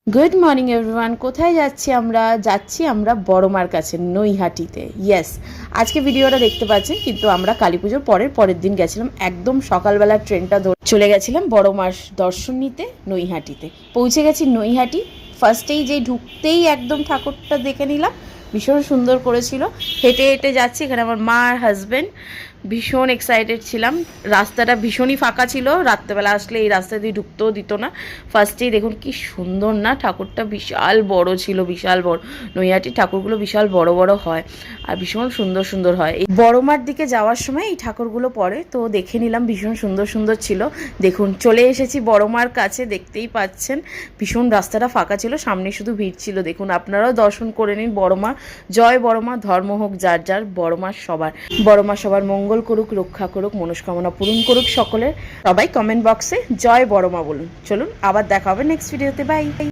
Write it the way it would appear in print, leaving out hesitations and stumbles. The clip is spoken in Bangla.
Good morning everyone. কোথায় যাচ্ছি আমরা বড় মার কাছে নৈহাটিতে। ইয়েস, আজকে ভিডিওটা দেখতে পাচ্ছেন, কিন্তু আমরা কালী পুজোর পরের দিন গেছিলাম, একদম সকালবেলা ট্রেনটা ধরে চলে গেছিলাম বড় মার দর্শন নিতে নৈহাটিতে। পৌঁছে গেছি নৈহাটি। ফার্স্টেই ঢুকতেই একদম ঠাকুরটা দেখে নিলাম, ভীষণ সুন্দর করেছিল। হেঁটে হেঁটে যাচ্ছি, এখানে আমার মা আর হাজব্যান্ড। ভীষণ এক্সাইটেড ছিলাম। রাস্তাটা ভীষণই ফাঁকা ছিল, রাত্রেবেলা আসলে এই রাস্তা দিয়ে ঢুকতেও দিত না। ফার্স্টেই দেখুন কি সুন্দর না, ঠাকুরটা বিশাল বড় ছিল, বিশাল বড়। নৈহাটির ঠাকুরগুলো বিশাল বড় বড় হয় আর ভীষণ সুন্দর সুন্দর হয়। এই বড়মার দিকে যাওয়ার সময় এই ঠাকুরগুলো পড়ে, তো দেখে নিলাম, ভীষণ সুন্দর সুন্দর ছিল। দেখুন চলে এসেছি বড়মার কাছে, দেখতেই পাচ্ছেন ভীষণ রাস্তাটা ফাঁকা ছিল, সামনে শুধু ভিড় ছিল। দেখুন আপনারাও দর্শন করে নিন বড়মা। জয় বড়মা, ধর্ম হোক যার যার, বড়মা সবার। বড়মা সবার মঙ্গল করুক, রক্ষা করুক, মনস্কামনা পূরণ করুক সকলের। সবাই কমেন্ট বক্সে জয় বড়মা বলুন। চলুন আবার দেখা হবে নেক্সট ভিডিওতে। বাই।